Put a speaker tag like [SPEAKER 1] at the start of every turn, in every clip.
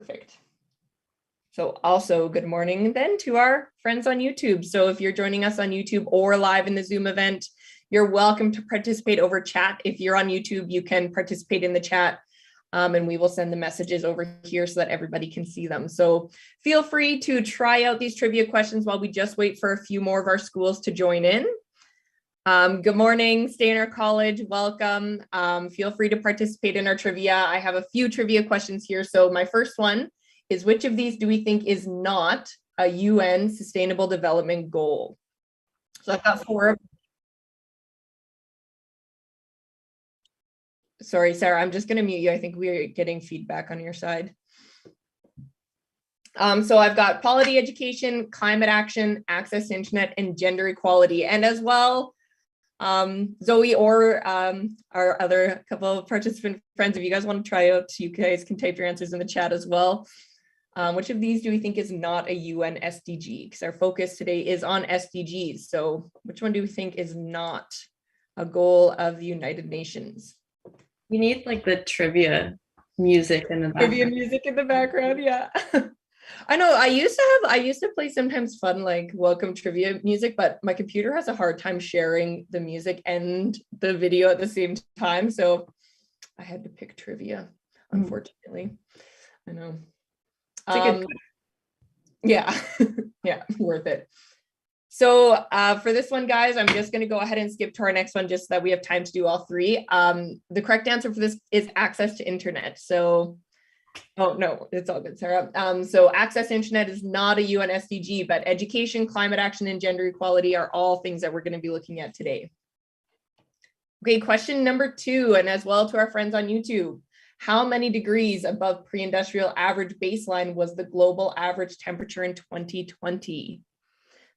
[SPEAKER 1] Perfect. So also good morning then to our friends on YouTube. So if you're joining us on YouTube or live in the Zoom event, you're welcome to participate over chat. If you're on YouTube, you can participate in the chat and we will send the messages over here so that everybody can see them. So feel free to try out these trivia questions while we just wait for a few more of our schools to join in. Good morning, Stainer College, welcome. Feel free to participate in our trivia. I have a few trivia questions here. So my first one is, which of these do we think is not a UN Sustainable Development Goal? So I've got four. Sorry, Sarah, I'm just going to mute you. I think we're getting feedback on your side. So I've got quality education, climate action, access to internet, and gender equality. And as well, Zoe or our other couple of participant friends, if you guys want to try out, you guys can type your answers in the chat as well. Which of these do we think is not a UN SDG? Because our focus today is on SDGs. So which one do we think is not a goal of the United Nations?
[SPEAKER 2] We need like the trivia music in the background.
[SPEAKER 1] Trivia music in the background, yeah. I know I used to play sometimes fun like welcome trivia music, but my computer has a hard time sharing the music and the video at the same time. So I had to pick trivia, unfortunately. I know. Yeah, yeah, worth it. So for this one, guys, I'm just going to go ahead and skip to our next one just so that we have time to do all three. The correct answer for this is access to internet. So, oh no, it's all good, Sarah. So access to internet is not a UN SDG, but education, climate action, and gender equality are all things that we're going to be looking at today. Okay, question number 2, and as well to our friends on YouTube. How many degrees above pre-industrial average baseline was the global average temperature in 2020?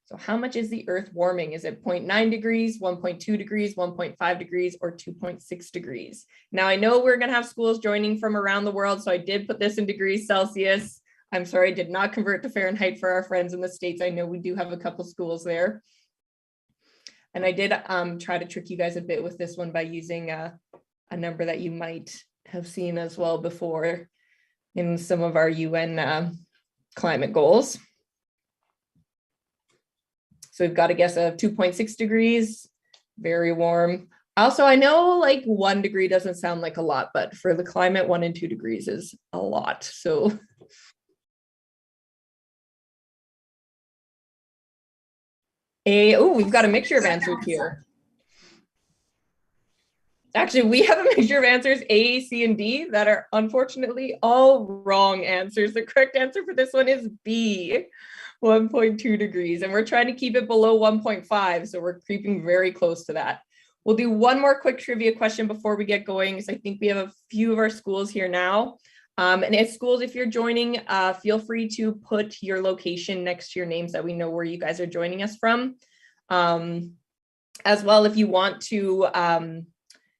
[SPEAKER 1] So how much is the Earth warming? Is it 0.9 degrees, 1.2 degrees, 1.5 degrees, or 2.6 degrees? Now, I know we're going to have schools joining from around the world, so I did put this in degrees Celsius. I'm sorry, I did not convert to Fahrenheit for our friends in the States. I know we do have a couple schools there. And I did try to trick you guys a bit with this one by using a number that you might have seen as well before in some of our UN climate goals. So we've got a guess of 2.6 degrees, very warm. Also, I know like 1 degree doesn't sound like a lot, but for the climate, 1 and 2 degrees is a lot. So we've got a mixture of answers here. Actually, we have a mixture of answers A, C, and D that are unfortunately all wrong answers. The correct answer for this one is B. 1.2 degrees, and we're trying to keep it below 1.5, so we're creeping very close to that. We'll do one more quick trivia question before we get going, because I think we have a few of our schools here now. And as schools, if you're joining, feel free to put your location next to your names so that we know where you guys are joining us from. As well, if you want to,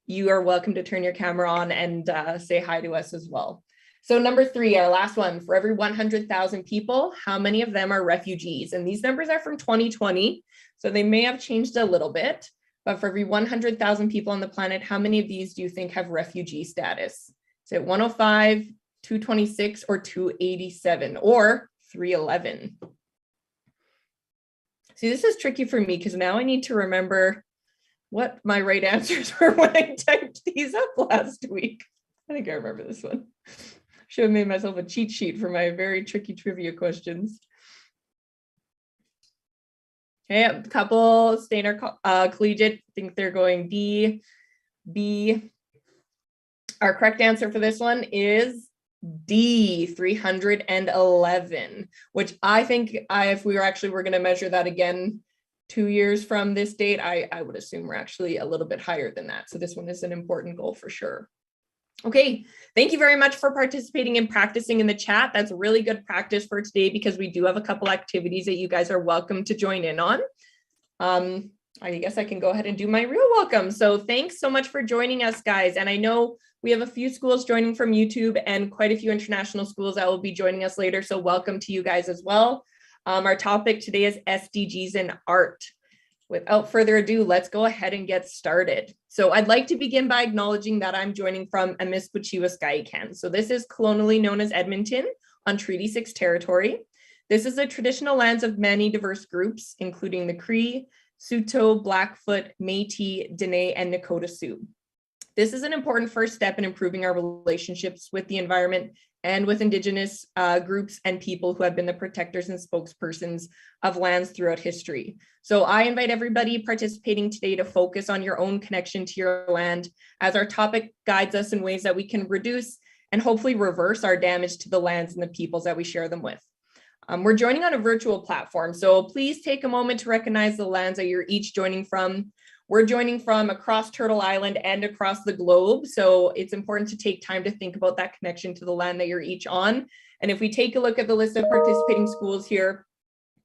[SPEAKER 1] you are welcome to turn your camera on and say hi to us as well. So number 3, our last one, for every 100,000 people, how many of them are refugees? And these numbers are from 2020, so they may have changed a little bit, but for every 100,000 people on the planet, how many of these do you think have refugee status? Is it 105, 226, or 287, or 311? See, this is tricky for me because now I need to remember what my right answers were when I typed these up last week. I think I remember this one. Should have made myself a cheat sheet for my very tricky trivia questions. Okay, a couple Stainer Collegiate think they're going D, B. Our correct answer for this one is D, 311, which I think if we were going to measure that again 2 years from this date, I would assume we're actually a little bit higher than that. So this one is an important goal for sure. Okay, thank you very much for participating and practicing in the chat. That's really good practice for today because we do have a couple activities that you guys are welcome to join in on. I guess I can go ahead and do my real welcome. So thanks so much for joining us, guys. And I know we have a few schools joining from YouTube and quite a few international schools that will be joining us later. So welcome to you guys as well. Our topic today is SDGs and art. Without further ado, let's go ahead and get started. So I'd like to begin by acknowledging that I'm joining from Amispuchiwa Skaikan. So this is colonially known as Edmonton, on Treaty 6 territory. This is the traditional lands of many diverse groups, including the Cree, Saulteaux, Blackfoot, Métis, Dene, and Nakota Sioux. This is an important first step in improving our relationships with the environment and with Indigenous groups and people who have been the protectors and spokespersons of lands throughout history. So I invite everybody participating today to focus on your own connection to your land, as our topic guides us in ways that we can reduce and hopefully reverse our damage to the lands and the peoples that we share them with. We're joining on a virtual platform, so please take a moment to recognize the lands that you're each joining from. We're joining from across Turtle Island and across the globe, so it's important to take time to think about that connection to the land that you're each on. And if we take a look at the list of participating schools here,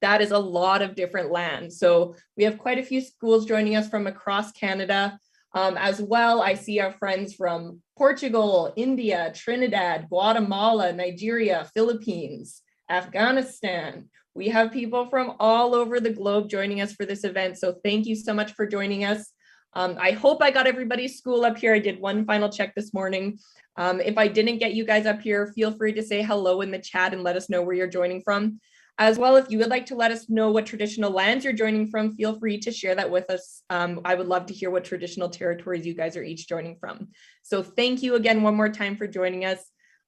[SPEAKER 1] that is a lot of different lands. So we have quite a few schools joining us from across Canada. As well, I see our friends from Portugal, India, Trinidad, Guatemala, Nigeria, Philippines, Afghanistan. We have people from all over the globe joining us for this event. So thank you so much for joining us. I hope I got everybody's school up here. I did one final check this morning. If I didn't get you guys up here, feel free to say hello in the chat and let us know where you're joining from. As well, if you would like to let us know what traditional lands you're joining from, feel free to share that with us. I would love to hear what traditional territories you guys are each joining from. So thank you again one more time for joining us,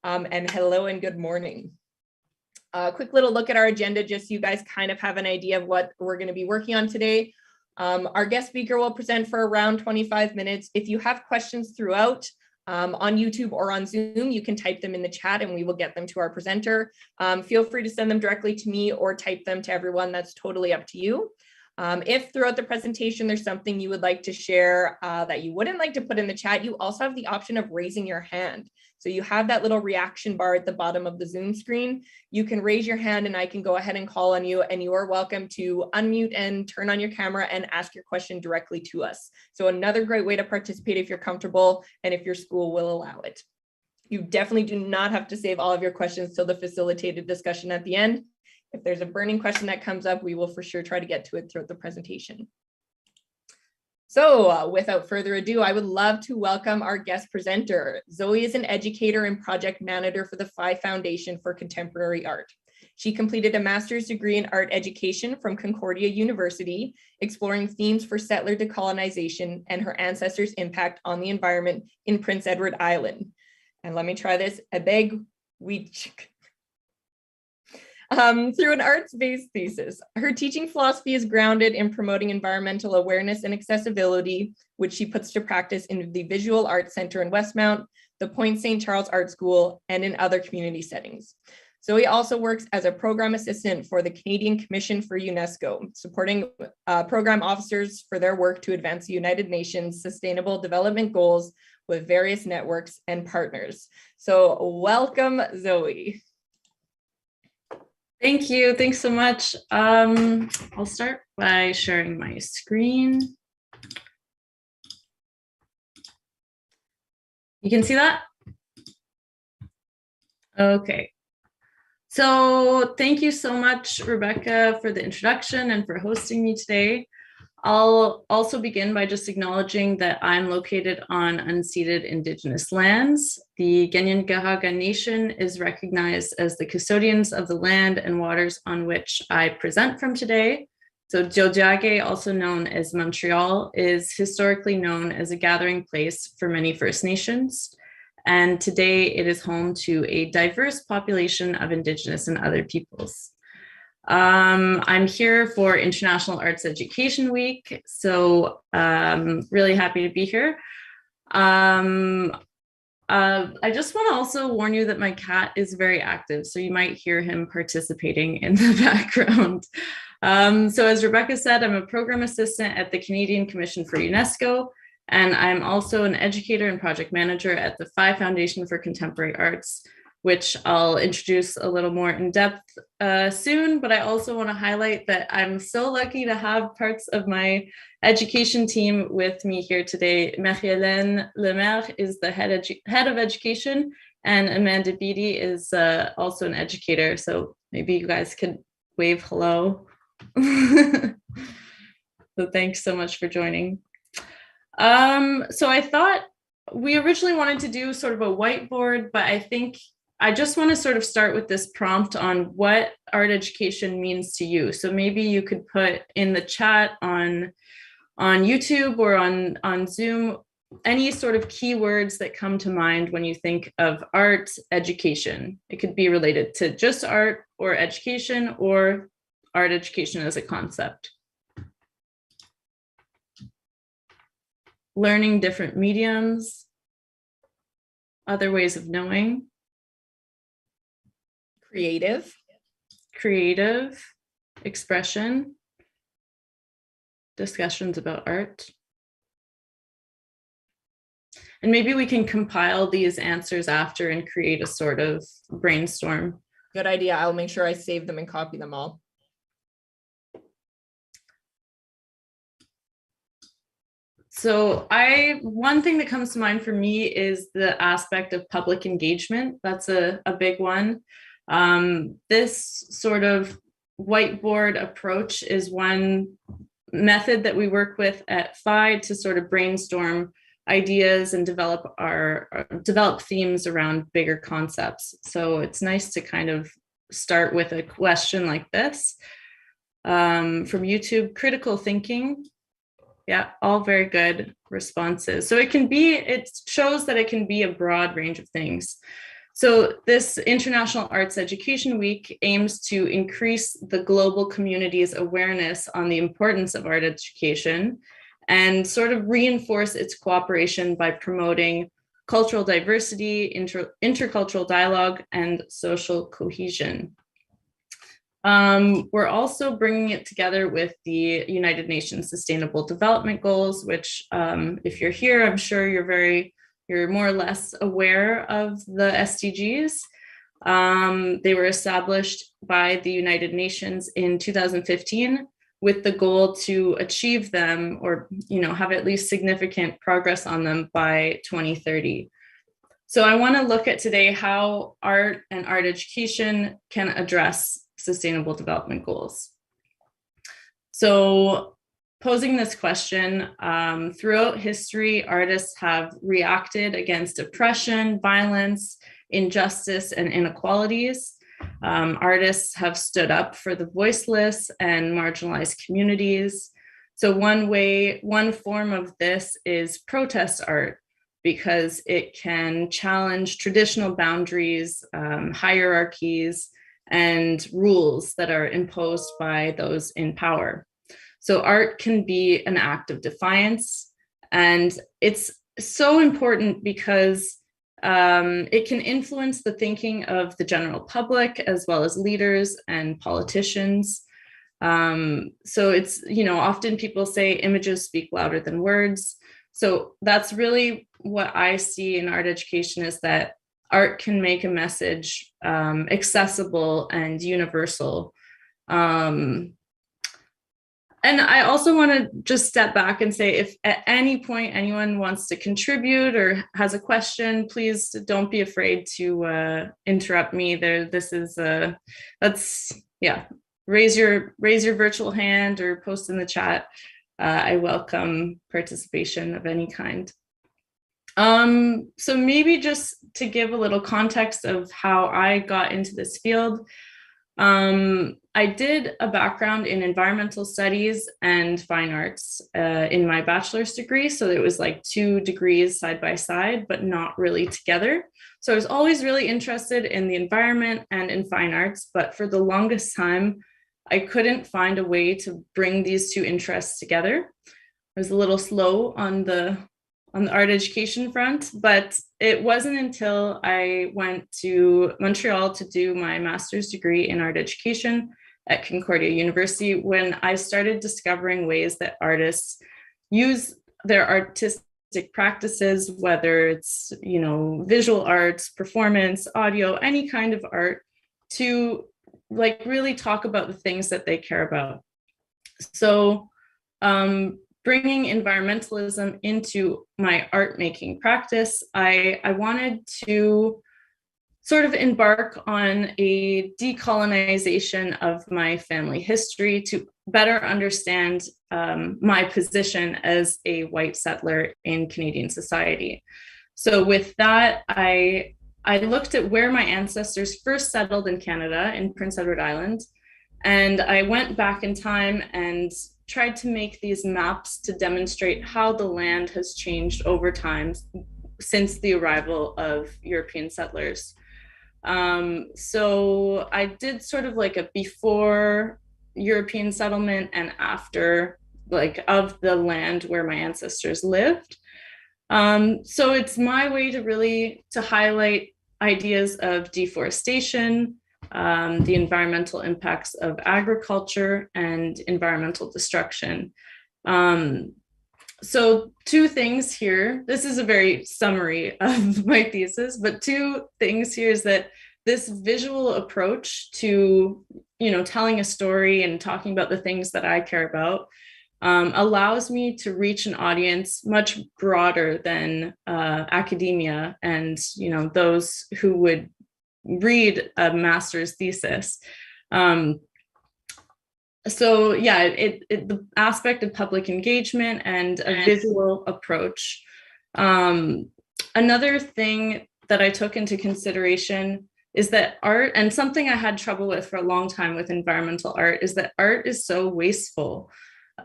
[SPEAKER 1] and hello and good morning. A quick little look at our agenda, just so you guys kind of have an idea of what we're going to be working on today. Our guest speaker will present for around 25 minutes. If you have questions throughout, on YouTube or on Zoom, you can type them in the chat and we will get them to our presenter. Feel free to send them directly to me or type them to everyone. That's totally up to you. If throughout the presentation there's something you would like to share that you wouldn't like to put in the chat, you also have the option of raising your hand. So you have that little reaction bar at the bottom of the Zoom screen. You can raise your hand and I can go ahead and call on you, and you are welcome to unmute and turn on your camera and ask your question directly to us. So another great way to participate if you're comfortable and if your school will allow it. You definitely do not have to save all of your questions till the facilitated discussion at the end. If there's a burning question that comes up, we will for sure try to get to it throughout the presentation. So without further ado, I would love to welcome our guest presenter. Zoe is an educator and project manager for the Phi Foundation for Contemporary Art. She completed a master's degree in art education from Concordia University, exploring themes for settler decolonization and her ancestors' impact on the environment in Prince Edward Island. And let me try this, through an arts-based thesis. Her teaching philosophy is grounded in promoting environmental awareness and accessibility, which she puts to practice in the Visual Arts Center in Westmount, the Point St. Charles Art School, and in other community settings. Zoe also works as a program assistant for the Canadian Commission for UNESCO, supporting program officers for their work to advance the United Nations Sustainable Development Goals with various networks and partners. So welcome, Zoe.
[SPEAKER 2] Thank you. Thanks so much. I'll start by sharing my screen. You can see that? Okay. So thank you so much, Rebecca, for the introduction and for hosting me today. I'll also begin by just acknowledging that I'm located on unceded Indigenous lands. The Ganyan-Gahaga Nation is recognized as the custodians of the land and waters on which I present from today. So Tiohtià:ke, also known as Montreal, is historically known as a gathering place for many First Nations. And today it is home to a diverse population of Indigenous and other peoples. I'm here for International Arts Education Week, so really happy to be here. I just want to also warn you that my cat is very active, so you might hear him participating in the background. So as Rebecca said, I'm a program assistant at the Canadian Commission for UNESCO, and I'm also an educator and project manager at the Phi Foundation for Contemporary Arts, which I'll introduce a little more in depth soon, but I also want to highlight that I'm so lucky to have parts of my education team with me here today. Marie-Hélène Lemaire is the head of education, and Amanda Beatty is also an educator, so maybe you guys could wave hello. So thanks so much for joining. So I thought we originally wanted to do sort of a whiteboard, but I think I just want to sort of start with this prompt on what art education means to you. So maybe you could put in the chat on YouTube or on Zoom any sort of keywords that come to mind when you think of art education. It could be related to just art or education, or art education as a concept. Learning different mediums, other ways of knowing. Creative expression, discussions about art. And maybe we can compile these answers after and create a sort of brainstorm.
[SPEAKER 1] Good idea. I'll make sure I save them and copy them all.
[SPEAKER 2] So one thing that comes to mind for me is the aspect of public engagement. That's a big one. This sort of whiteboard approach is one method that we work with at PHI to sort of brainstorm ideas and develop themes around bigger concepts. So it's nice to kind of start with a question like this. From YouTube, critical thinking. Yeah, all very good responses. So it shows that it can be a broad range of things. So this International Arts Education Week aims to increase the global community's awareness on the importance of art education and sort of reinforce its cooperation by promoting cultural diversity, intercultural dialogue, and social cohesion. We're also bringing it together with the United Nations Sustainable Development Goals, which if you're here, I'm sure you're more or less aware of the SDGs. They were established by the United Nations in 2015 with the goal to achieve them, or have at least significant progress on them by 2030. So I want to look at today how art and art education can address Sustainable Development Goals. So posing this question, throughout history, artists have reacted against oppression, violence, injustice, and inequalities. Artists have stood up for the voiceless and marginalized communities. So one form of this is protest art, because it can challenge traditional boundaries, hierarchies, and rules that are imposed by those in power. So art can be an act of defiance, and it's so important because it can influence the thinking of the general public as well as leaders and politicians. So it's, often people say images speak louder than words. So that's really what I see in art education, is that art can make a message accessible and universal. And I also want to just step back and say, if at any point anyone wants to contribute or has a question, please don't be afraid to interrupt me. Raise your virtual hand or post in the chat. I welcome participation of any kind. So maybe just to give a little context of how I got into this field. I did a background in environmental studies and fine arts in my bachelor's degree. So it was like 2 degrees side by side, but not really together. So I was always really interested in the environment and in fine arts, but for the longest time, I couldn't find a way to bring these 2 interests together. I was a little slow on the art education front, but it wasn't until I went to Montreal to do my master's degree in art education at Concordia University when I started discovering ways that artists use their artistic practices, whether it's, visual arts, performance, audio, any kind of art, to really talk about the things that they care about. So bringing environmentalism into my art making practice, I wanted to sort of embark on a decolonization of my family history to better understand my position as a white settler in Canadian society. So with that, I I looked at where my ancestors first settled in Canada, in Prince Edward Island, and I went back in time and tried to make these maps to demonstrate how the land has changed over time since the arrival of European settlers. So I did sort of like a before European settlement and after, like, of the land where my ancestors lived. So it's my way to really to highlight ideas of deforestation, the environmental impacts of agriculture, and environmental destruction. So two things here. This is a very summary of my thesis, but two things here is that this visual approach to, telling a story and talking about the things that I care about allows me to reach an audience much broader than academia and, those who would read a master's thesis. So yeah, the aspect of public engagement and a visual approach. Another thing that I took into consideration is that art, and something I had trouble with for a long time with environmental art, is that art is so wasteful.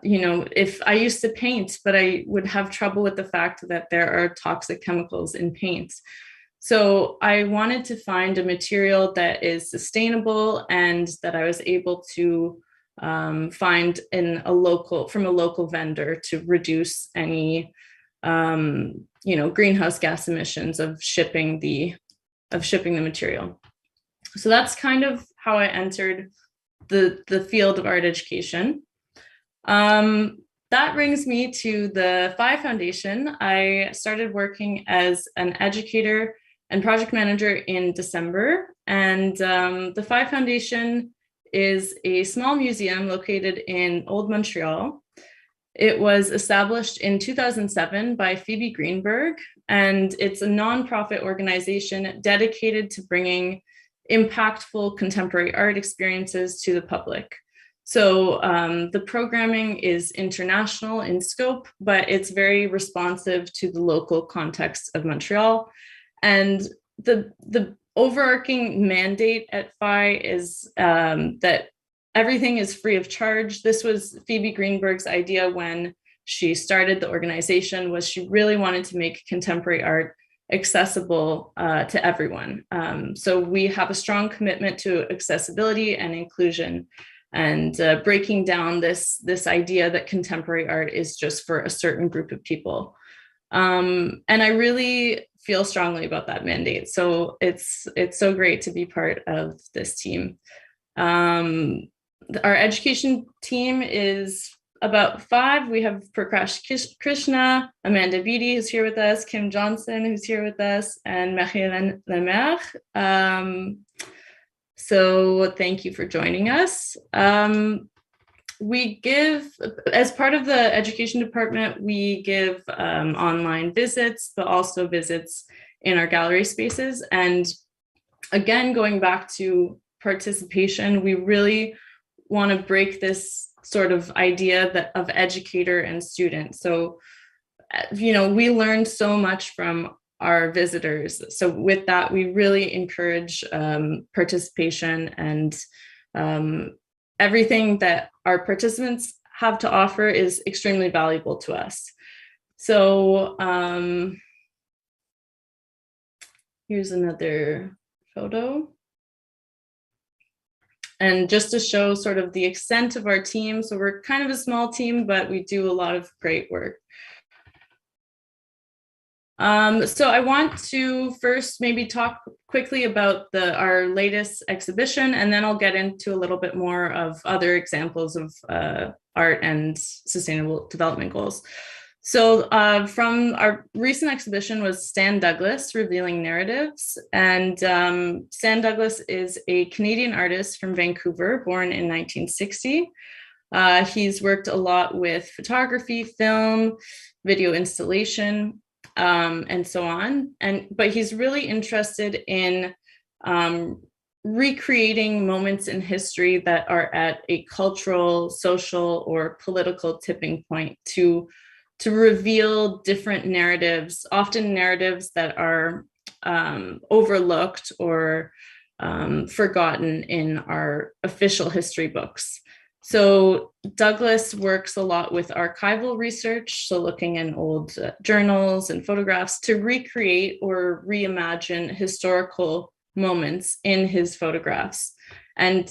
[SPEAKER 2] If I used to paint, but I would have trouble with the fact that there are toxic chemicals in paints. So I wanted to find a material that is sustainable and that I was able to find from a local vendor to reduce any, greenhouse gas emissions of shipping the material. So that's kind of how I entered the field of art education. That brings me to the PHI Foundation. I started working as an educator and project manager in December. And the PHI Foundation is a small museum located in Old Montreal. It was established in 2007 by Phoebe Greenberg, and it's a nonprofit organization dedicated to bringing impactful contemporary art experiences to the public. So the programming is international in scope, but it's very responsive to the local context of Montreal. And the overarching mandate at PHI is that everything is free of charge. This was Phoebe Greenberg's idea when she started the organization, was she really wanted to make contemporary art accessible to everyone. So we have a strong commitment to accessibility and inclusion, and breaking down this idea that contemporary art is just for a certain group of people. And I really feel strongly about that mandate. So it's so great to be part of this team. Our education team is about 5. We have Prakash Krishna, Amanda Beatty, who's here with us, Kim Johnson, who's here with us, and Marie-Hélène Lemaire. So thank you for joining us. We give, as part of the education department, we give online visits, but also visits in our gallery spaces. And again, going back to participation, we really want to break this sort of idea of educator and student. So, we learned so much from our visitors. So with that, we really encourage participation, and everything that our participants have to offer is extremely valuable to us. So here's another photo. And just to show sort of the extent of our team. So we're kind of a small team, but we do a lot of great work. So I want to first maybe talk quickly about our latest exhibition, and then I'll get into a little bit more of other examples of art and sustainable development goals. So from our recent exhibition was Stan Douglas, Revealing Narratives. And Stan Douglas is a Canadian artist from Vancouver, born in 1960. He's worked a lot with photography, film, video installation, and so on. But he's really interested in recreating moments in history that are at a cultural, social, or political tipping point to reveal different narratives, often narratives that are overlooked or forgotten in our official history books. So Douglas works a lot with archival research, so looking in old journals and photographs to recreate or reimagine historical moments in his photographs. And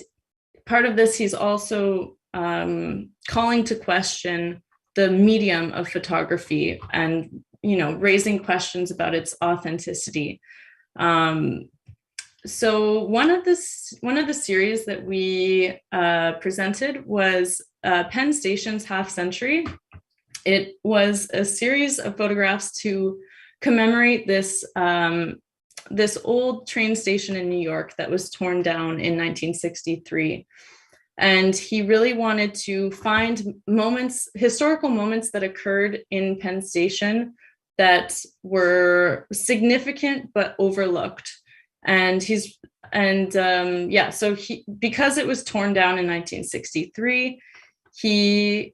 [SPEAKER 2] part of this, he's also calling to question the medium of photography and, raising questions about its authenticity. So one of the series that we presented was Penn Station's Half Century. It was a series of photographs to commemorate this old train station in New York that was torn down in 1963. And he really wanted to find historical moments that occurred in Penn Station that were significant but overlooked. And because it was torn down in 1963, he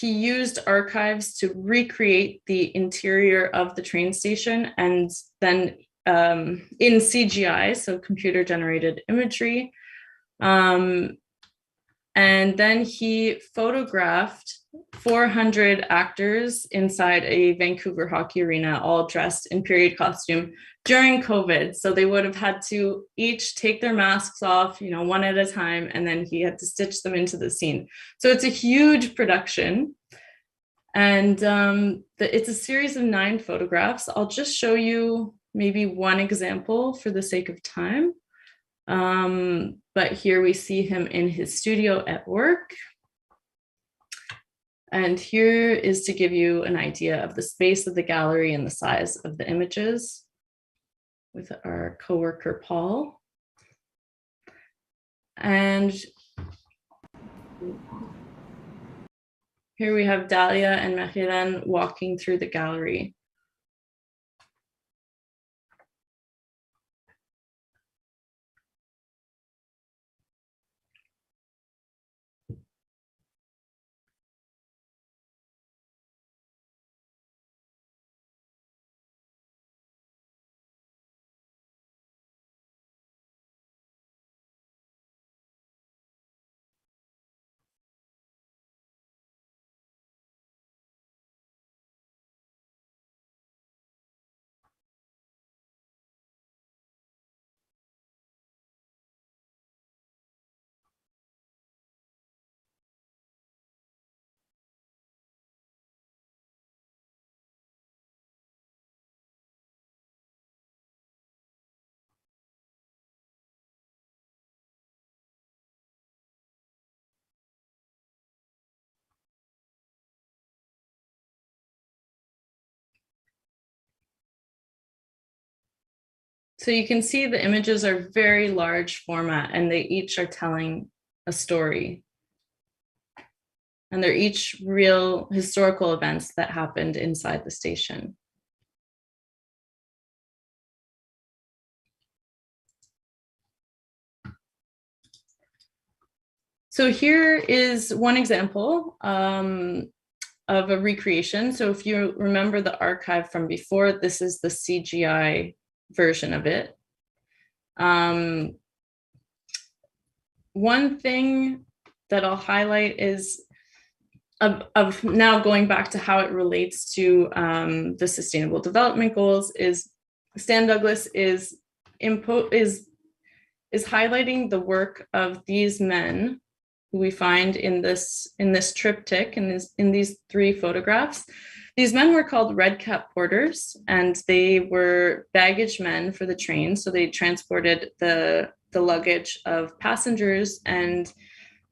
[SPEAKER 2] used archives to recreate the interior of the train station, and then in CGI, so computer generated imagery. And then he photographed 400 actors inside a Vancouver hockey arena, all dressed in period costume during COVID. So they would have had to each take their masks off, one at a time, and then he had to stitch them into the scene. So it's a huge production. And it's a series of 9 photographs. I'll just show you maybe one example for the sake of time. But here we see him in his studio at work. And here is to give you an idea of the space of the gallery and the size of the images with our coworker, Paul. And here we have Dalia and Marie-Hélène walking through the gallery. So you can see the images are very large format, and they each are telling a story. And they're each real historical events that happened inside the station. So here is one example of a recreation. So if you remember the archive from before, this is the CGI version of it. One thing that I'll highlight is of now going back to how it relates to the Sustainable Development Goals is Stan Douglas is highlighting the work of these men who we find in this triptych and in these 3 photographs. These men were called red cap porters, and they were baggage men for the train. So they transported the luggage of passengers, and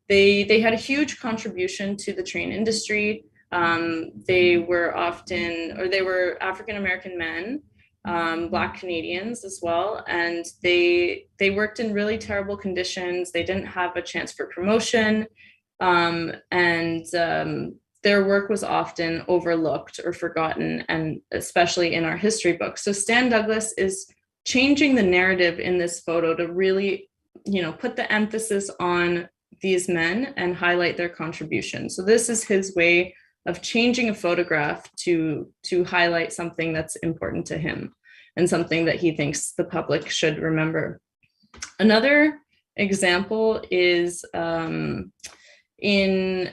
[SPEAKER 2] they had a huge contribution to the train industry. They were African-American men, Black Canadians as well. And they worked in really terrible conditions. They didn't have a chance for promotion. Their work was often overlooked or forgotten, and especially in our history books. So Stan Douglas is changing the narrative in this photo to really, put the emphasis on these men and highlight their contribution. So this is his way of changing a photograph to highlight something that's important to him. and something that he thinks the public should remember. Another example is in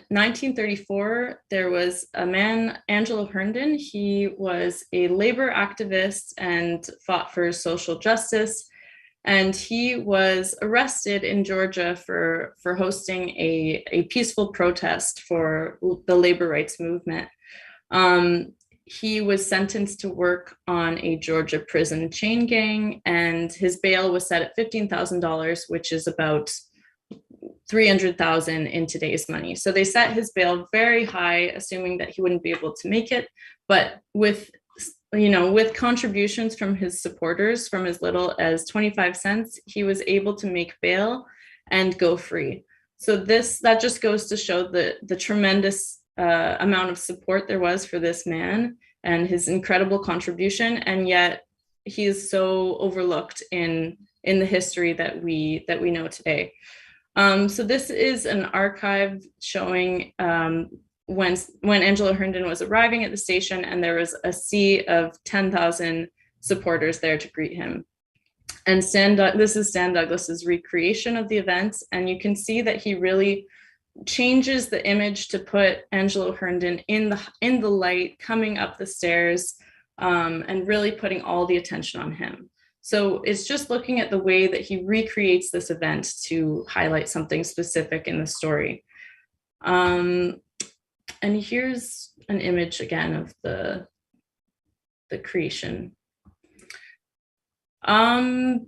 [SPEAKER 2] 1934, there was a man, Angelo Herndon. He was a labor activist and fought for social justice. And he was arrested in Georgia for hosting a peaceful protest for the labor rights movement. He was sentenced to work on a Georgia prison chain gang, and his bail was set at $15,000, which is about $300,000 in today's money. So they set his bail very high, assuming that he wouldn't be able to make it. But with contributions from his supporters from as little as 25 cents, he was able to make bail and go free. So that just goes to show the tremendous amount of support there was for this man and his incredible contribution, and yet he is so overlooked in the history that we know today. So this is an archive showing when Angelo Herndon was arriving at the station, and there was a sea of 10,000 supporters there to greet him. And this is Stan Douglas's recreation of the events, and you can see that he really changes the image to put Angelo Herndon in the light, coming up the stairs, and really putting all the attention on him. So it's just looking at the way that he recreates this event to highlight something specific in the story. And here's an image again of the creation.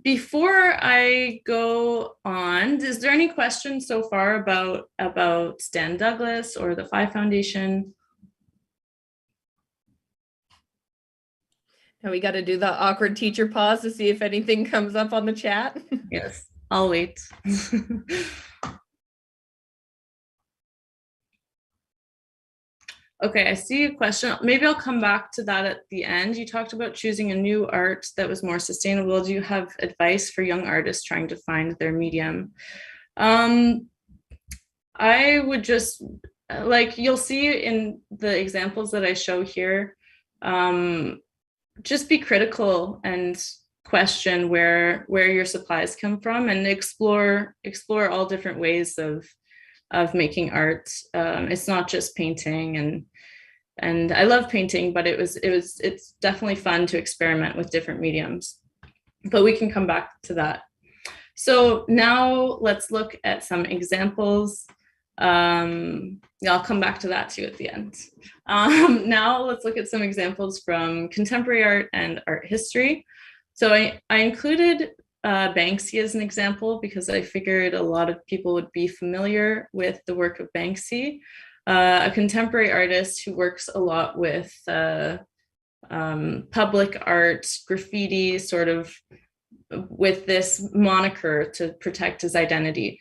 [SPEAKER 2] Before I go on, is there any questions so far about Stan Douglas or the Phi Foundation?
[SPEAKER 1] Now we got to do the awkward teacher pause to see if anything comes up on the chat.
[SPEAKER 2] Yes, I'll wait. Okay, I see a question. Maybe I'll come back to that at the end. You talked about choosing a new art that was more sustainable. Do you have advice for young artists trying to find their medium? I would just, like you'll see in the examples that I show here, just be critical and question where your supplies come from, and explore all different ways of making art. It's not just painting, and I love painting, but it's definitely fun to experiment with different mediums. But we can come back to that. So now let's look at some examples. I'll come back to that too at the end. Now let's look at some examples from contemporary art and art history. So I included Banksy as an example because I figured a lot of people would be familiar with the work of Banksy, a contemporary artist who works a lot with public art, graffiti, sort of with this moniker to protect his identity.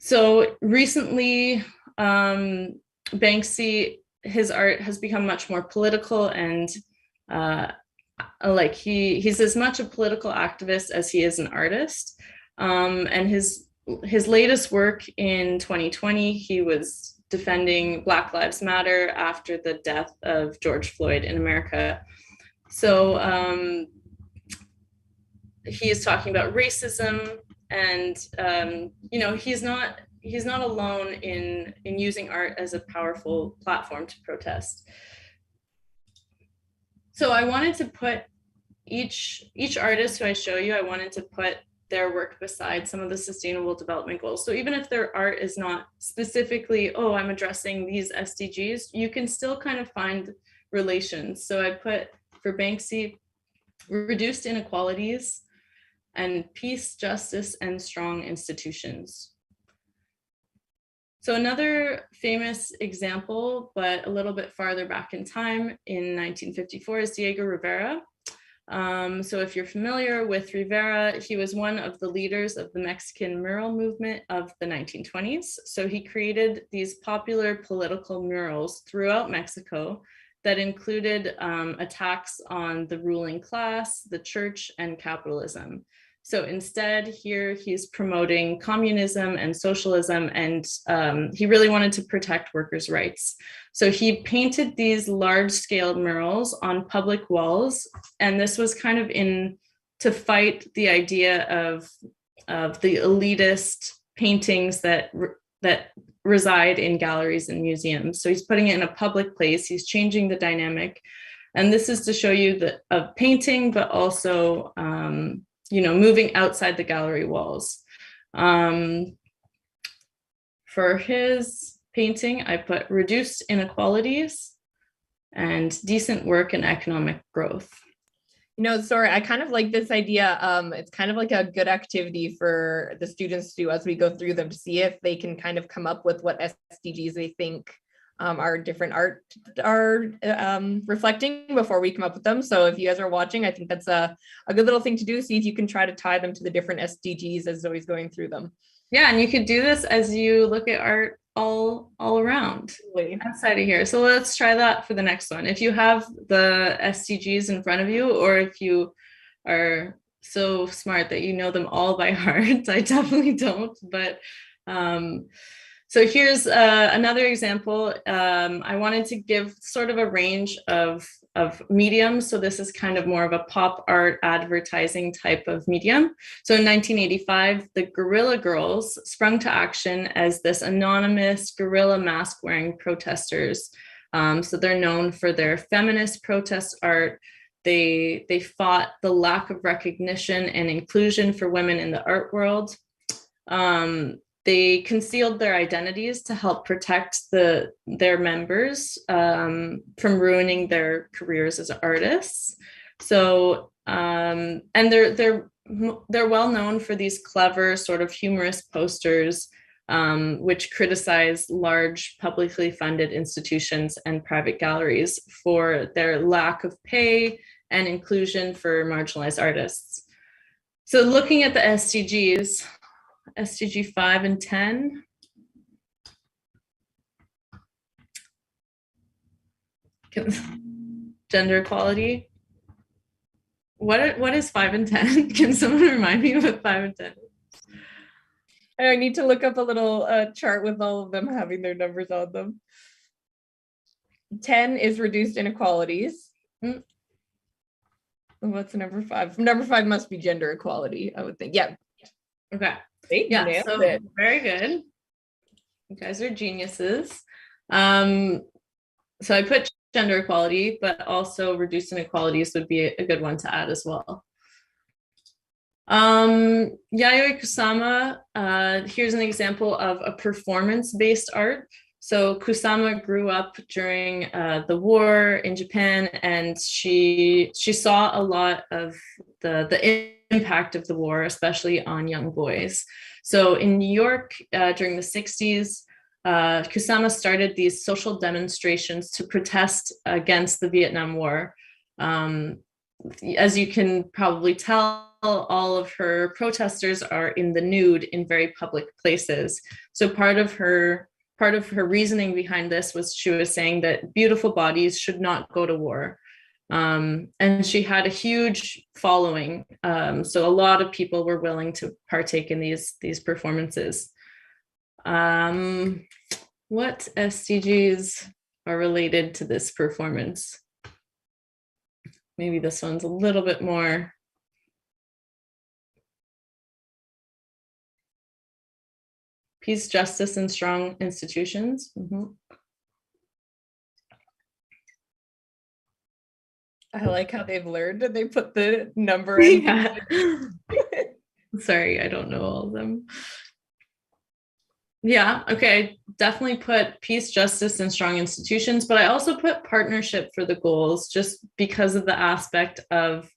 [SPEAKER 2] So recently, Banksy, his art has become much more political, and like he's as much a political activist as he is an artist. And his latest work in 2020, he was defending Black Lives Matter after the death of George Floyd in America. So he is talking about racism, and he's not alone in using art as a powerful platform to protest. So I wanted to put each artist who I show you, I wanted to put their work beside some of the Sustainable Development Goals. So even if their art is not specifically, oh, I'm addressing these SDGs, you can still kind of find relations. So I put, for Banksy, reduced inequalities and peace, justice, and strong institutions. So another famous example, but a little bit farther back in time, in 1954, is Diego Rivera. So if you're familiar with Rivera, he was one of the leaders of the Mexican mural movement of the 1920s. So he created these popular political murals throughout Mexico that included attacks on the ruling class, the church, and capitalism. So instead, here he's promoting communism and socialism, and he really wanted to protect workers' rights. So he painted these large-scale murals on public walls, and this was kind of to fight the idea of the elitist paintings that reside in galleries and museums. So he's putting it in a public place. He's changing the dynamic, and this is to show you of painting, but also moving outside the gallery walls. For his painting, I put reduced inequalities and decent work and economic growth.
[SPEAKER 1] Sorry, I kind of like this idea. It's kind of like a good activity for the students to do as we go through them, to see if they can kind of come up with what SDGs they think our different art are reflecting before we come up with them. So if you guys are watching, I think that's a good little thing to do. See if you can try to tie them to the different SDGs as Zoe's going through them.
[SPEAKER 2] Yeah, and you could do this as you look at art all around outside of here. So let's try that for the next one. If you have the SDGs in front of you, or if you are so smart that you know them all by heart, I definitely don't, but so here's another example. I wanted to give sort of a range of mediums. So this is kind of more of a pop art advertising type of medium. So in 1985, the Guerrilla Girls sprung to action as this anonymous guerrilla mask wearing protesters. So they're known for their feminist protest art. They fought the lack of recognition and inclusion for women in the art world. They concealed their identities to help protect their members from ruining their careers as artists. So, and they're well known for these clever, sort of humorous posters, which criticize large publicly funded institutions and private galleries for their lack of pay and inclusion for marginalized artists. So, looking at the SDGs. SDG 5 and 10. Gender equality. What is 5 and 10? Can someone remind me what 5 and 10 is?
[SPEAKER 1] I need to look up a little chart with all of them having their numbers on them. 10 is reduced inequalities. What's number 5? Number 5 must be gender equality, I would think. Yeah.
[SPEAKER 2] Okay.
[SPEAKER 1] Yeah,
[SPEAKER 2] so very good. You guys are geniuses. So I put gender equality, but also reduced inequalities would be a good one to add as well. Yayoi Kusama, here's an example of a performance-based art. So Kusama grew up during the war in Japan, and she saw a lot of the impact of the war, especially on young boys. So in New York during the 60s, Kusama started these social demonstrations to protest against the Vietnam War. As you can probably tell, all of her protesters are in the nude in very public places. So part of her reasoning behind this was she was saying that beautiful bodies should not go to war. And she had a huge following. So a lot of people were willing to partake in these performances. What SDGs are related to this performance? Maybe this one's a little bit more. Peace, justice, and strong institutions.
[SPEAKER 1] I like how they've learned and they put the number in.
[SPEAKER 2] Yeah. Sorry, I don't know all of them. Yeah, okay, definitely put peace, justice, and strong institutions, but I also put partnership for the goals just because of the aspect of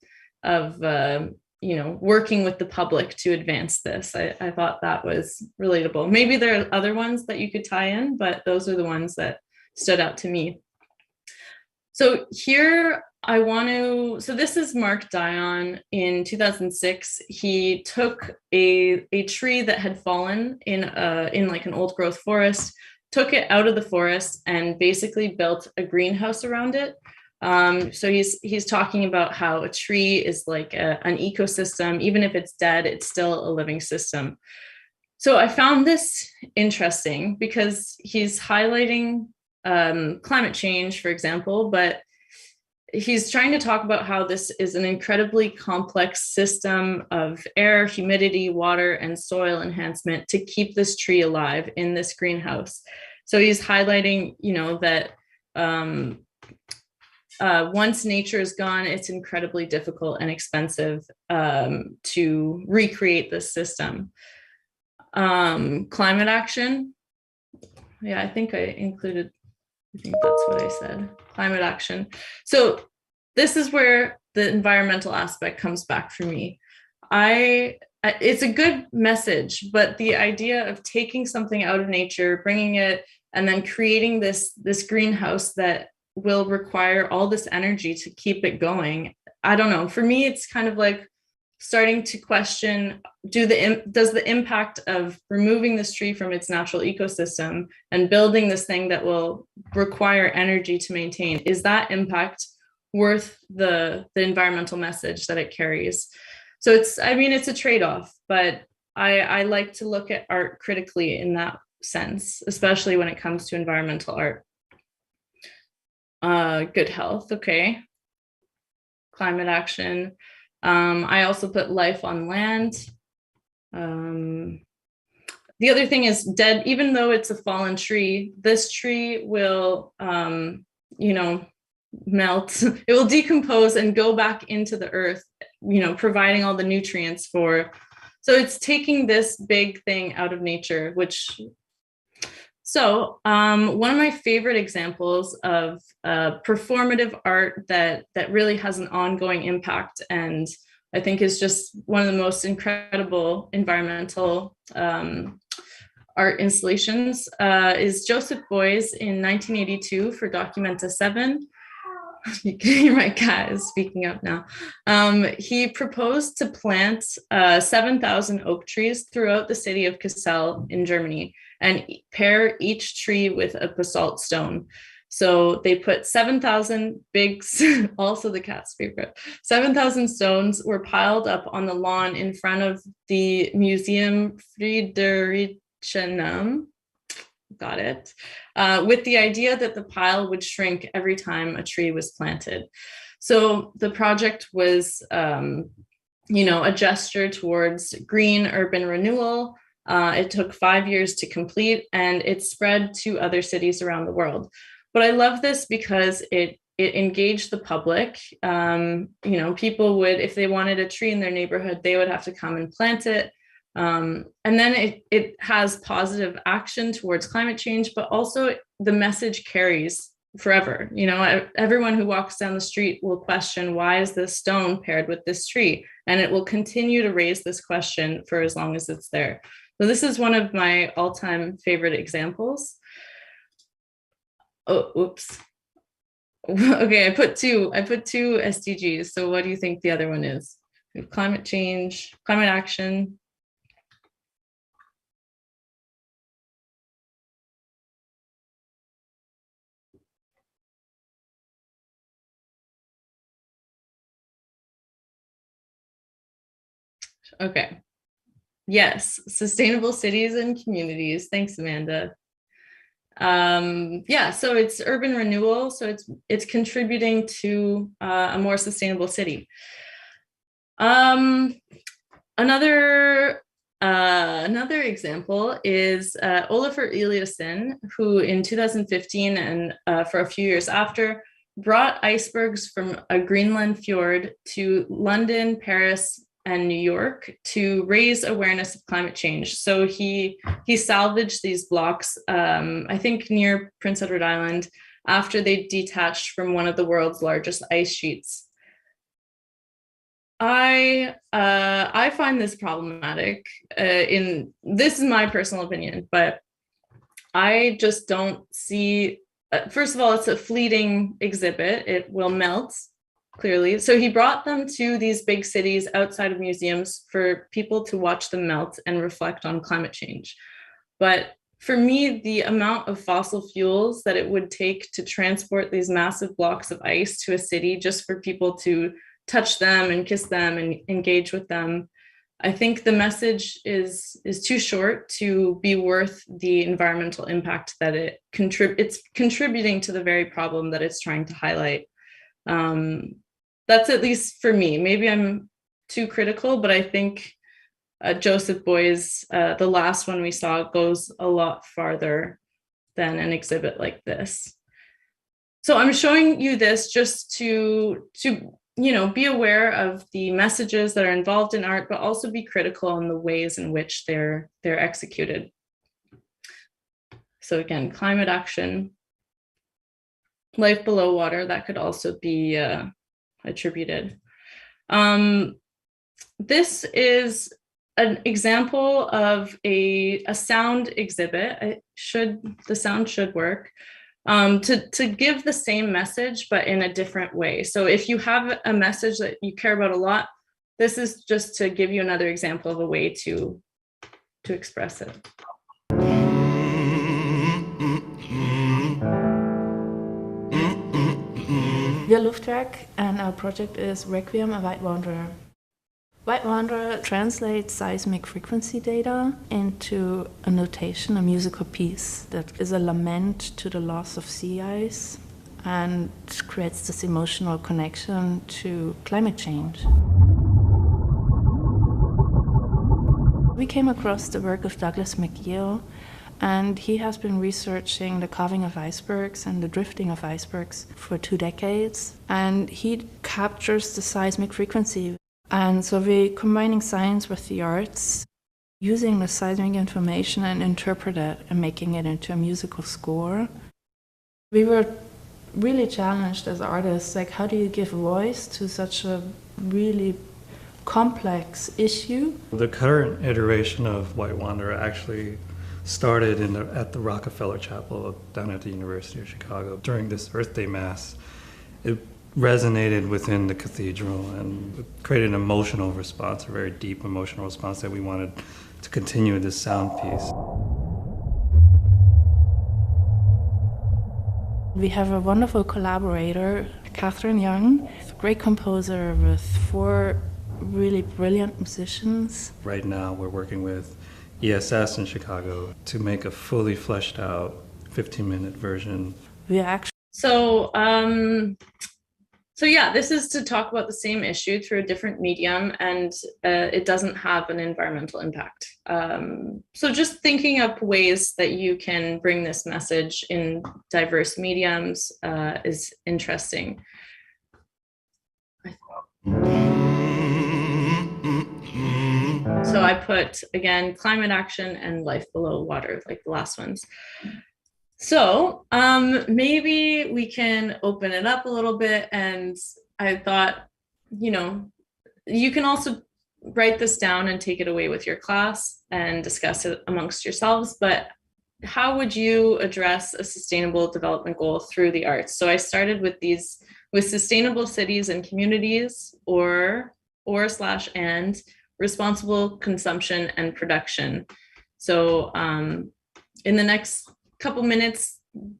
[SPEAKER 2] working with the public to advance this. I thought that was relatable. Maybe there are other ones that you could tie in, but those are the ones that stood out to me. So here so this is Mark Dion in 2006. He took a tree that had fallen in like an old growth forest, took it out of the forest and basically built a greenhouse around it. So he's talking about how a tree is like an ecosystem. Even if it's dead, it's still a living system. So I found this interesting because he's highlighting climate change, for example, but he's trying to talk about how this is an incredibly complex system of air, humidity, water, and soil enhancement to keep this tree alive in this greenhouse. So he's highlighting, that once nature is gone, it's incredibly difficult and expensive to recreate this system. Climate action. Yeah, I think that's what I said. Climate action. So this is where the environmental aspect comes back for me. It's a good message, but the idea of taking something out of nature, bringing it, and then creating this greenhouse that will require all this energy to keep it going. I don't know. For me, it's kind of like starting to question, does the impact of removing this tree from its natural ecosystem and building this thing that will require energy to maintain, is that impact worth the environmental message that it carries? So it's a trade-off, but I like to look at art critically in that sense, especially when it comes to environmental art. Good health, okay. Climate action. I also put life on land. The other thing is dead, even though it's a fallen tree, this tree will, melt. It will decompose and go back into the earth, providing all the nutrients so it's taking this big thing out of nature, one of my favorite examples of performative art that really has an ongoing impact, and I think is just one of the most incredible environmental art installations, is Joseph Boyce in 1982 for Documenta 7. My cat is speaking up now. He proposed to plant 7,000 oak trees throughout the city of Kassel in Germany and pair each tree with a basalt stone. So they put 7,000 also the cat's favorite, 7,000 stones were piled up on the lawn in front of the Museum Friedrichshain. Got it. With the idea that the pile would shrink every time a tree was planted. So the project was, a gesture towards green urban renewal. It took 5 years to complete, and it spread to other cities around the world. But I love this because it engaged the public. People would, if they wanted a tree in their neighborhood, they would have to come and plant it. And then it has positive action towards climate change, but also the message carries forever. Everyone who walks down the street will question, why is this stone paired with this tree? And it will continue to raise this question for as long as it's there. So this is one of my all-time favorite examples. Oh, oops. Okay, I put two SDGs. So what do you think the other one is? Climate change, climate action. Okay. Yes, sustainable cities and communities. Thanks, Amanda. So it's urban renewal. So it's contributing to a more sustainable city. Another example is Olafur Eliasson, who in 2015 and for a few years after brought icebergs from a Greenland fjord to London, Paris, and New York to raise awareness of climate change. So he salvaged these blocks, I think near Prince Edward Island, after they detached from one of the world's largest ice sheets. I find this problematic. This is my personal opinion, but I just don't see. First of all, it's a fleeting exhibit; it will melt. Clearly. So he brought them to these big cities outside of museums for people to watch them melt and reflect on climate change. But for me, the amount of fossil fuels that it would take to transport these massive blocks of ice to a city just for people to touch them and kiss them and engage with them, I think the message is too short to be worth the environmental impact that it's contributing to the very problem that it's trying to highlight. That's at least for me. Maybe I'm too critical, but I think Joseph Boyce, the last one we saw, goes a lot farther than an exhibit like this. So I'm showing you this just to be aware of the messages that are involved in art, but also be critical on the ways in which they're executed. So again, climate action, life below water, that could also be attributed. This is an example of a sound exhibit. The sound should work. To give the same message, but in a different way. So if you have a message that you care about a lot, this is just to give you another example of a way to express it.
[SPEAKER 3] We are Luftwerk, and our project is Requiem, a White Wanderer. White Wanderer translates seismic frequency data into a notation, a musical piece that is a lament to the loss of sea ice and creates this emotional connection to climate change. We came across the work of Douglas McGill, and he has been researching the carving of icebergs and the drifting of icebergs for 2 decades, and he captures the seismic frequency. And so we're combining science with the arts, using the seismic information and interpret it and making it into a musical score. We were really challenged as artists, like how do you give voice to such a really complex issue?
[SPEAKER 4] The current iteration of White Wanderer actually started at the Rockefeller Chapel down at the University of Chicago during this Earth Day Mass. It resonated within the cathedral and created an emotional response, a very deep emotional response that we wanted to continue this sound piece.
[SPEAKER 3] We have a wonderful collaborator, Catherine Young, a great composer with 4 really brilliant musicians.
[SPEAKER 4] Right now we're working with ESS in Chicago to make a fully fleshed out 15-minute version.
[SPEAKER 3] We are actually
[SPEAKER 2] So yeah, this is to talk about the same issue through a different medium, and it doesn't have an environmental impact. So just thinking up ways that you can bring this message in diverse mediums is interesting. So I put, again, climate action and life below water, like the last ones. So maybe we can open it up a little bit. And I thought, you can also write this down and take it away with your class and discuss it amongst yourselves. But how would you address a sustainable development goal through the arts? So I started with sustainable cities and communities, and responsible consumption and production. So in the next couple minutes,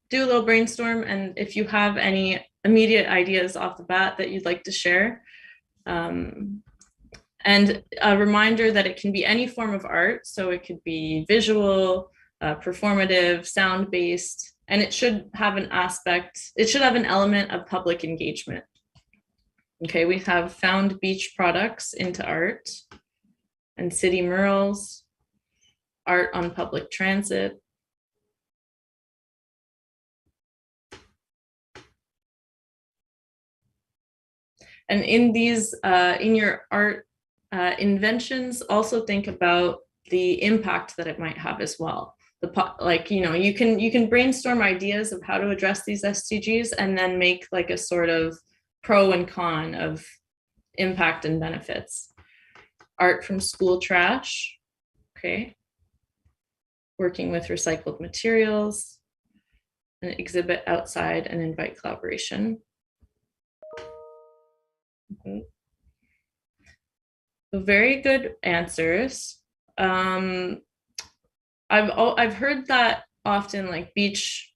[SPEAKER 2] do a little brainstorm, and if you have any immediate ideas off the bat that you'd like to share. And a reminder that it can be any form of art, so it could be visual, performative, sound-based, and it should have an element of public engagement. Okay, we have found beach products into art, and city murals, art on public transit. And in these, in your art inventions, also think about the impact that it might have as well. You can brainstorm ideas of how to address these SDGs and then make like a sort of pro and con of impact and benefits. Art from school trash, okay. Working with recycled materials, an exhibit outside and invite collaboration. So very good answers. I've heard that often, like beach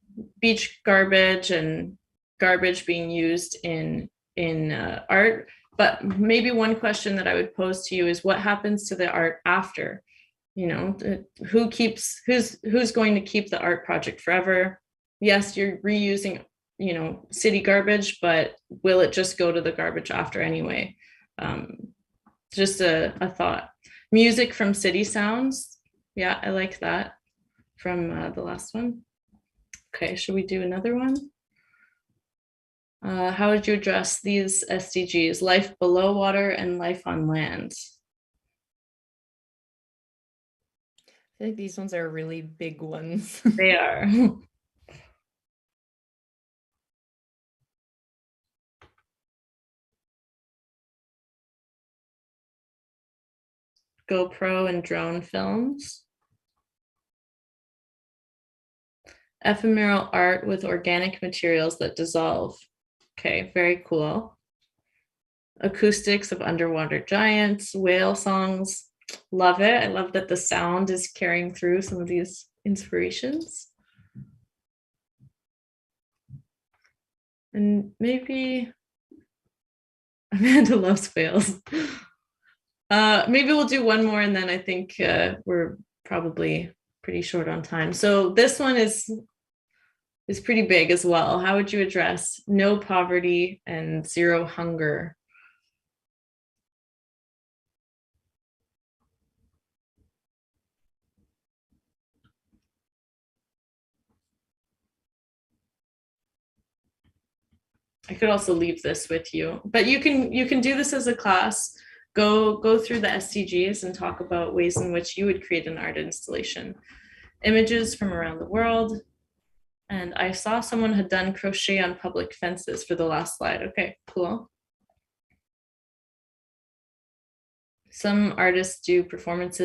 [SPEAKER 2] garbage and garbage being used in art. But maybe one question that I would pose to you is, what happens to the art after? You know, who's going to keep the art project forever? Yes, you're reusing, you know, city garbage, but will it just go to the garbage after anyway? Just a thought. Music from city sounds. Yeah, I like that from the last one. Okay, should we do another one? How would you address these SDGs? Life below water and life on land.
[SPEAKER 1] I feel like these ones are really big ones.
[SPEAKER 2] They are. GoPro and drone films. Ephemeral art with organic materials that dissolve. Okay, very cool. Acoustics of underwater giants, whale songs. Love it. I love that the sound is carrying through some of these inspirations. And maybe Amanda loves whales. Maybe we'll do one more, and then I think we're probably pretty short on time. So this one is pretty big as well. How would you address no poverty and zero hunger? I could also leave this with you, but you can do this as a class. Go through the SDGs and talk about ways in which you would create an art installation. Images from around the world. And I saw someone had done crochet on public fences for the last slide. Okay, cool. Some artists do performance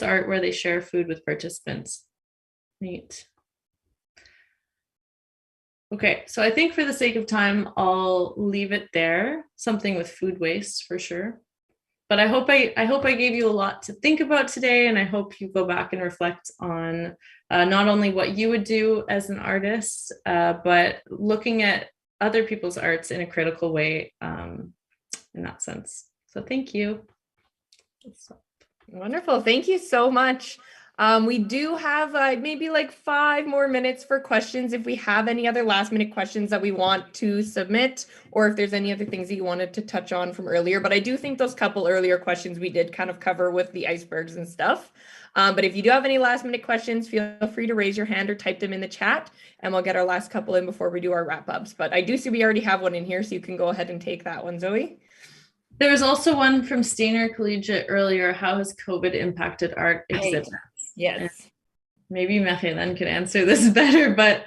[SPEAKER 2] art where they share food with participants. Neat. Okay, so I think for the sake of time, I'll leave it there. Something with food waste for sure. But I hope I gave you a lot to think about today, and I hope you go back and reflect on not only what you would do as an artist, but looking at other people's arts in a critical way in that sense. So thank you.
[SPEAKER 1] Wonderful. Thank you so much. We do have maybe like 5 more minutes for questions if we have any other last minute questions that we want to submit, or if there's any other things that you wanted to touch on from earlier. But I do think those couple earlier questions we did kind of cover with the icebergs and stuff. But if you do have any last minute questions, feel free to raise your hand or type them in the chat, and we'll get our last couple in before we do our wrap ups. But I do see we already have one in here, so you can go ahead and take that one, Zoe.
[SPEAKER 2] There was also one from Stainer Collegiate earlier. How has COVID impacted art exhibits?
[SPEAKER 1] Yes.
[SPEAKER 2] And maybe Marie-Hélène could answer this better, but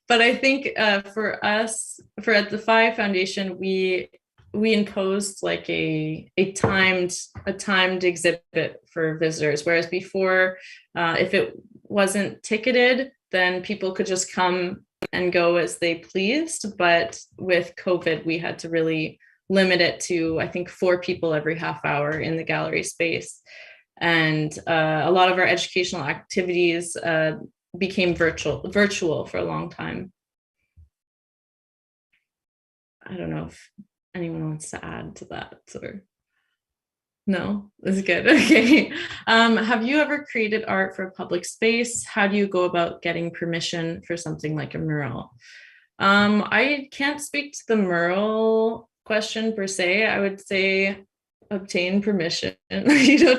[SPEAKER 2] I think for us, at the Phi Foundation, we imposed like a timed exhibit for visitors, whereas before, if it wasn't ticketed, then people could just come and go as they pleased. But with COVID, we had to really limit it to, I think, 4 people every half hour in the gallery space. And a lot of our educational activities became virtual for a long time. I don't know if anyone wants to add to that, or no, this is good. Okay. Have you ever created art for a public space? How do you go about getting permission for something like a mural? I can't speak to the mural question per se. I would say obtain permission.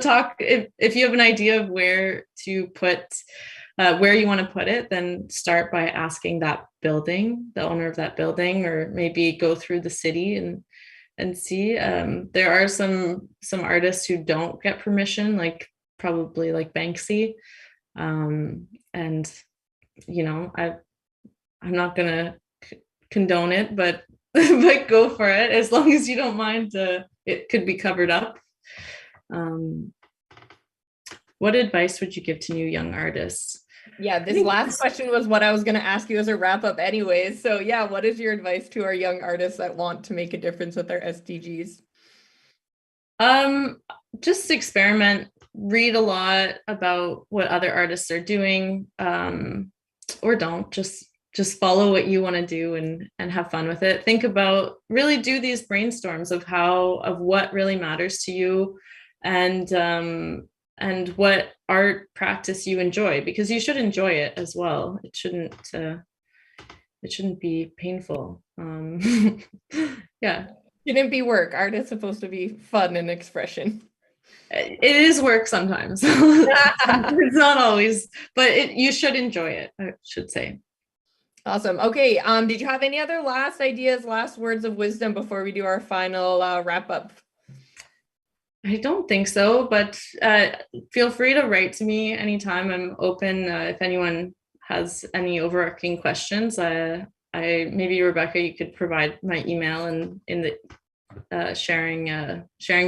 [SPEAKER 2] Talk if you have an idea of where to put where you want to put it, then start by asking the owner of that building, or maybe go through the city and see. There are some artists who don't get permission, like probably like Banksy, and I'm not gonna condone it, but but go for it, as long as you don't mind it could be covered up. What advice would you give to new young artists?
[SPEAKER 1] Yeah, this last question was what I was going to ask you as a wrap up anyways. So yeah, what is your advice to our young artists that want to make a difference with their SDGs?
[SPEAKER 2] Just experiment. read a lot about what other artists are doing, or don't, just follow what you want to do and have fun with it. Think about, really do these brainstorms of what really matters to you, and what art practice you enjoy, because you should enjoy it as well. It shouldn't be painful. Yeah.
[SPEAKER 1] Shouldn't be work. Art is supposed to be fun and expression.
[SPEAKER 2] It is work sometimes. It's not always, but you should enjoy it, I should say.
[SPEAKER 1] Awesome. Okay. Did you have any other last ideas, last words of wisdom before we do our final wrap up?
[SPEAKER 2] I don't think so, but feel free to write to me anytime. I'm open if anyone has any overarching questions. Maybe Rebecca, you could provide my email in the sharing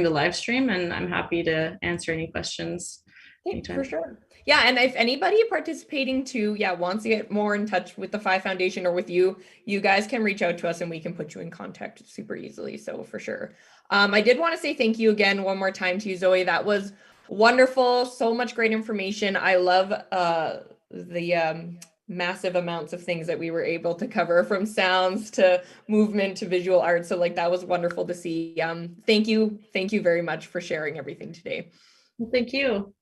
[SPEAKER 2] the live stream, and I'm happy to answer any questions. Anytime.
[SPEAKER 1] For sure. Yeah, and if anybody participating too, wants to get more in touch with the Phi Foundation or with you, you guys can reach out to us and we can put you in contact super easily. So for sure. I did want to say thank you again one more time to you, Zoe. That was wonderful. So much great information. I love the massive amounts of things that we were able to cover, from sounds to movement to visual art. So like, that was wonderful to see. Thank you very much for sharing everything today.
[SPEAKER 2] Well, thank you.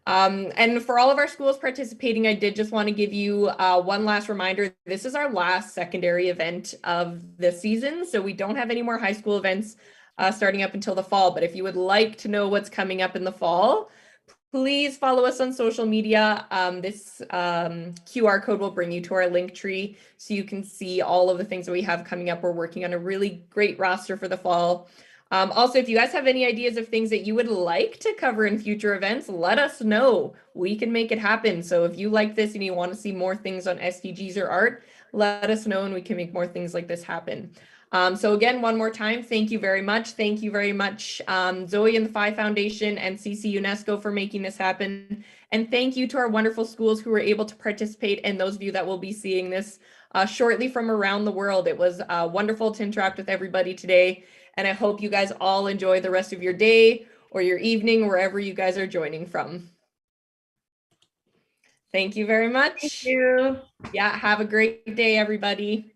[SPEAKER 1] And for all of our schools participating, I did just want to give you one last reminder. This is our last secondary event of the season, so we don't have any more high school events starting up until the fall. But if you would like to know what's coming up in the fall, please follow us on social media. This QR code will bring you to our link tree so you can see all of the things that we have coming up. We're working on a really great roster for the fall. Also, if you guys have any ideas of things that you would like to cover in future events, let us know. We can make it happen. So if you like this and you want to see more things on SDGs or art, let us know and we can make more things like this happen. So again, one more time, thank you very much. Thank you very much, Zoe and the Phi Foundation and CC UNESCO for making this happen. And thank you to our wonderful schools who were able to participate, and those of you that will be seeing this shortly from around the world. It was wonderful to interact with everybody today. And I hope you guys all enjoy the rest of your day or your evening, wherever you guys are joining from. Thank you very much.
[SPEAKER 2] Thank you.
[SPEAKER 1] Yeah, have a great day, everybody.